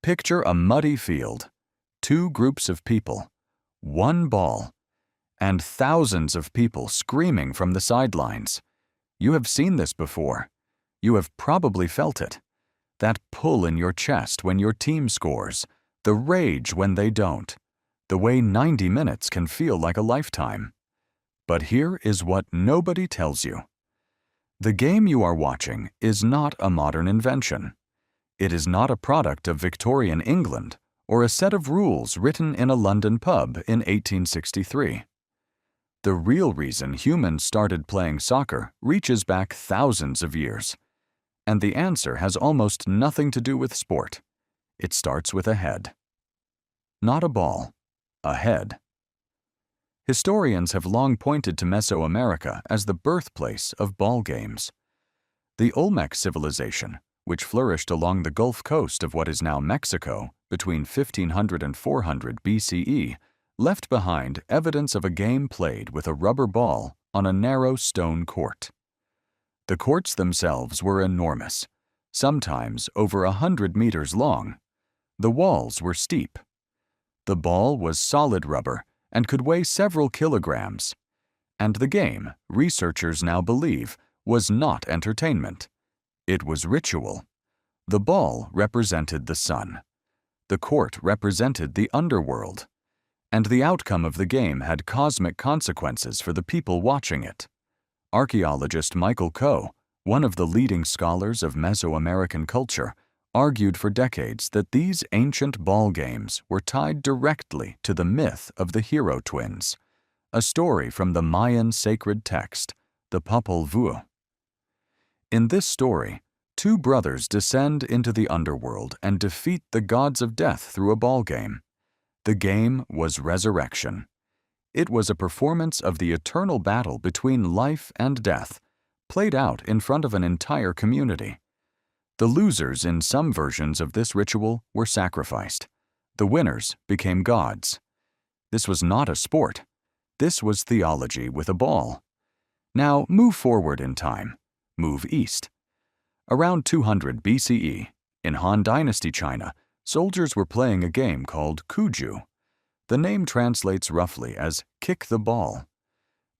Picture a muddy field, two groups of people, one ball, and thousands of people screaming from the sidelines. You have seen this before. You have probably felt it. That pull in your chest when your team scores, the rage when they don't, the way 90 minutes can feel like a lifetime. But here is what nobody tells you. The game you are watching is not a modern invention. It is not a product of Victorian England or a set of rules written in a London pub in 1863. The real reason humans started playing soccer reaches back thousands of years. And the answer has almost nothing to do with sport. It starts with a head. Not a ball, a head. Historians have long pointed to Mesoamerica as the birthplace of ball games. The Olmec civilization, which flourished along the Gulf Coast of what is now Mexico between 1500 and 400 BCE, left behind evidence of a game played with a rubber ball on a narrow stone court. The courts themselves were enormous, sometimes over 100 meters long. The walls were steep. The ball was solid rubber and could weigh several kilograms. And the game, researchers now believe, was not entertainment. It was ritual. The ball represented the sun. The court represented the underworld. And the outcome of the game had cosmic consequences for the people watching it. Archaeologist Michael Coe, one of the leading scholars of Mesoamerican culture, argued for decades that these ancient ball games were tied directly to the myth of the hero twins, a story from the Mayan sacred text, the Popol Vuh. In this story, two brothers descend into the underworld and defeat the gods of death through a ball game. The game was resurrection. It was a performance of the eternal battle between life and death, played out in front of an entire community. The losers in some versions of this ritual were sacrificed. The winners became gods. This was not a sport. This was theology with a ball. Now move forward in time. Move east. Around 200 BCE, in Han Dynasty China, soldiers were playing a game called Cuju. The name translates roughly as kick the ball.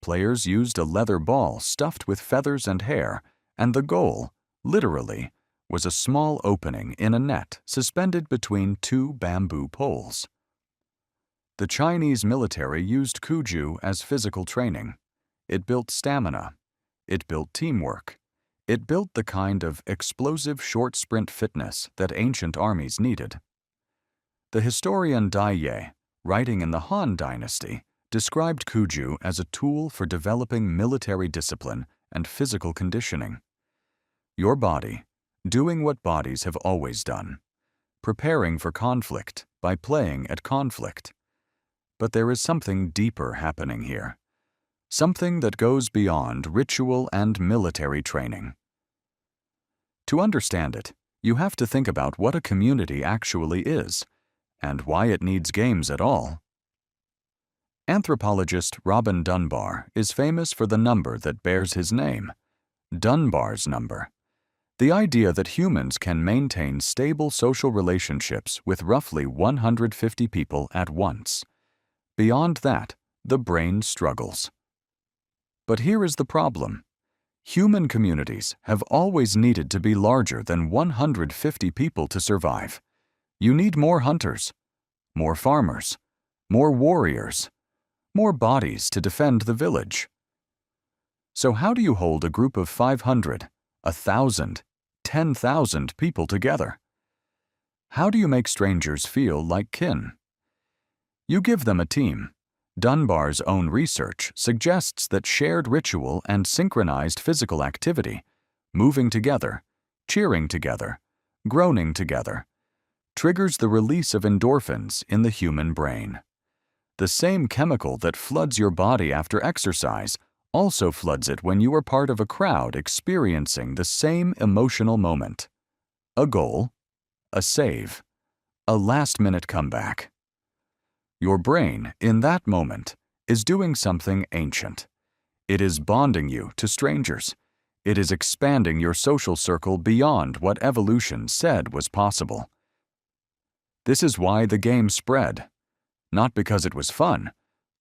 Players used a leather ball stuffed with feathers and hair, and the goal, literally, was a small opening in a net suspended between two bamboo poles. The Chinese military used Cuju as physical training. It built stamina. It built teamwork. It built the kind of explosive short sprint fitness that ancient armies needed. The historian Dai Ye, writing in the Han Dynasty, described Cuju as a tool for developing military discipline and physical conditioning. Your body, doing what bodies have always done, preparing for conflict by playing at conflict. But there is something deeper happening here, something that goes beyond ritual and military training. To understand it, you have to think about what a community actually is, and why it needs games at all. Anthropologist Robin Dunbar is famous for the number that bears his name, Dunbar's number. The idea that humans can maintain stable social relationships with roughly 150 people at once. Beyond that, the brain struggles. But here is the problem. Human communities have always needed to be larger than 150 people to survive. You need more hunters, more farmers, more warriors, more bodies to defend the village. So how do you hold a group of 500, 1,000, 10,000 people together? How do you make strangers feel like kin? You give them a team. Dunbar's own research suggests that shared ritual and synchronized physical activity, moving together, cheering together, groaning together, triggers the release of endorphins in the human brain. The same chemical that floods your body after exercise also floods it when you are part of a crowd experiencing the same emotional moment. A goal, a save, a last-minute comeback. Your brain, in that moment, is doing something ancient. It is bonding you to strangers. It is expanding your social circle beyond what evolution said was possible. This is why the game spread. Not because it was fun,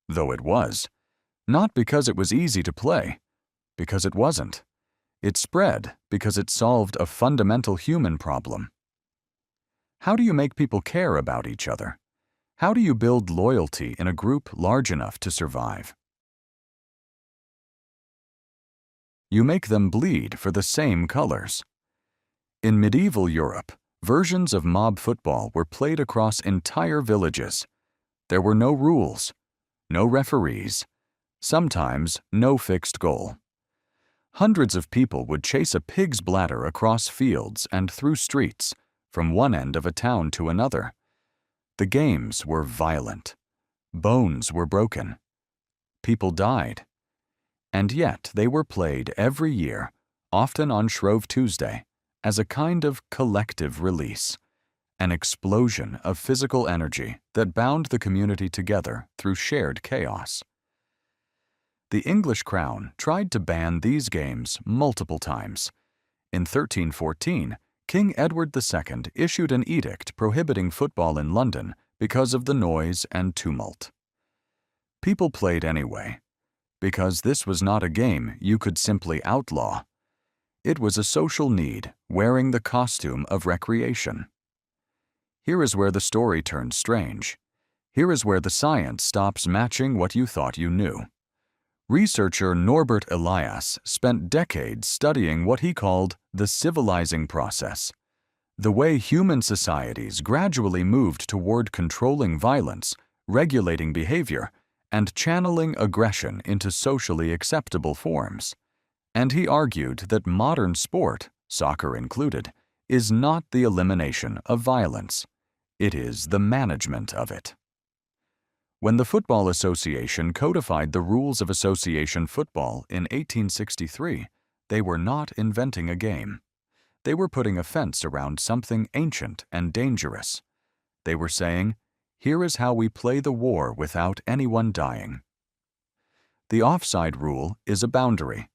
though it was. Not because it was easy to play, because it wasn't. It spread because it solved a fundamental human problem. How do you make people care about each other? How do you build loyalty in a group large enough to survive? You make them bleed for the same colors. In medieval Europe, versions of mob football were played across entire villages. There were no rules, no referees, sometimes no fixed goal. Hundreds of people would chase a pig's bladder across fields and through streets, from one end of a town to another. The games were violent. Bones were broken. People died. And yet they were played every year, often on Shrove Tuesday, as a kind of collective release, an explosion of physical energy that bound the community together through shared chaos. The English crown tried to ban these games multiple times. In 1314, King Edward II issued an edict prohibiting football in London because of the noise and tumult. People played anyway, because this was not a game you could simply outlaw. It was a social need, wearing the costume of recreation. Here is where the story turns strange. Here is where the science stops matching what you thought you knew. Researcher Norbert Elias spent decades studying what he called the civilizing process, the way human societies gradually moved toward controlling violence, regulating behavior, and channeling aggression into socially acceptable forms. And he argued that modern sport, soccer included, is not the elimination of violence. It is the management of it. When the Football Association codified the rules of association football in 1863, they were not inventing a game. They were putting a fence around something ancient and dangerous. They were saying, here is how we play the war without anyone dying. The offside rule is a boundary.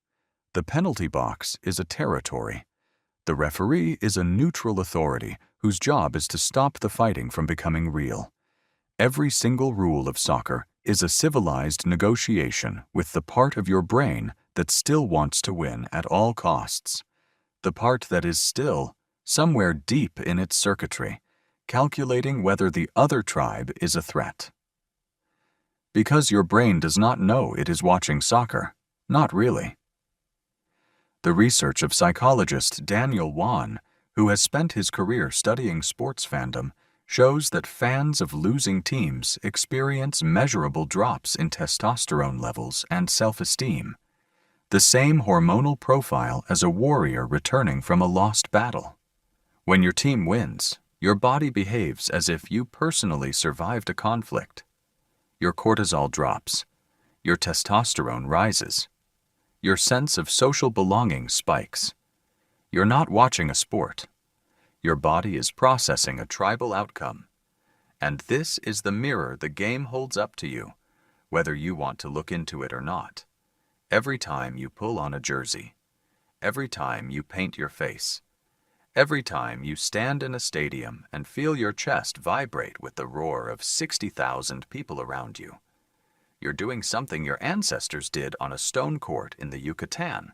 The penalty box is a territory. The referee is a neutral authority whose job is to stop the fighting from becoming real. Every single rule of soccer is a civilized negotiation with the part of your brain that still wants to win at all costs. The part that is still, somewhere deep in its circuitry, calculating whether the other tribe is a threat. Because your brain does not know it is watching soccer, not really. The research of psychologist Daniel Wann, who has spent his career studying sports fandom, shows that fans of losing teams experience measurable drops in testosterone levels and self-esteem, the same hormonal profile as a warrior returning from a lost battle. When your team wins, your body behaves as if you personally survived a conflict. Your cortisol drops, your testosterone rises, your sense of social belonging spikes. You're not watching a sport. Your body is processing a tribal outcome. And this is the mirror the game holds up to you, whether you want to look into it or not. Every time you pull on a jersey, every time you paint your face, every time you stand in a stadium and feel your chest vibrate with the roar of 60,000 people around you, you're doing something your ancestors did on a stone court in the Yucatan,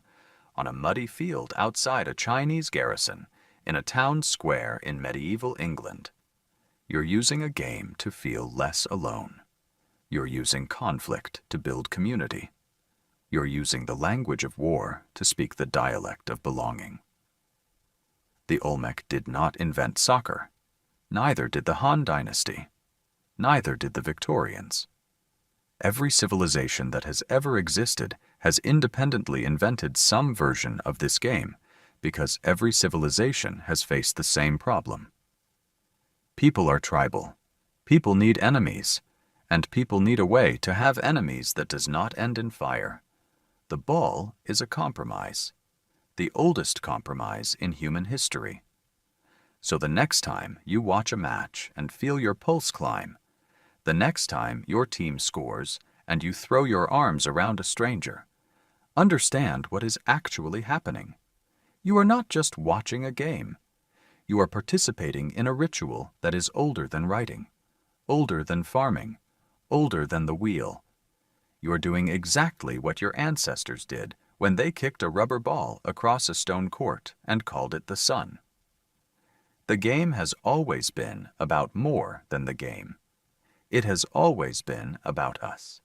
on a muddy field outside a Chinese garrison, in a town square in medieval England. You're using a game to feel less alone. You're using conflict to build community. You're using the language of war to speak the dialect of belonging. The Olmec did not invent soccer. Neither did the Han Dynasty. Neither did the Victorians. Every civilization that has ever existed has independently invented some version of this game, because every civilization has faced the same problem. People are tribal. People need enemies, and people need a way to have enemies that does not end in fire. The ball is a compromise, the oldest compromise in human history. So the next time you watch a match and feel your pulse climb, the next time your team scores and you throw your arms around a stranger, understand what is actually happening. You are not just watching a game. You are participating in a ritual that is older than writing, older than farming, older than the wheel. You are doing exactly what your ancestors did when they kicked a rubber ball across a stone court and called it the sun. The game has always been about more than the game. It has always been about us.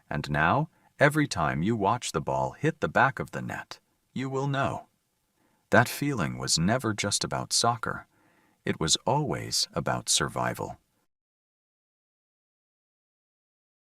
And now, every time you watch the ball hit the back of the net, you will know. That feeling was never just about soccer. It was always about survival.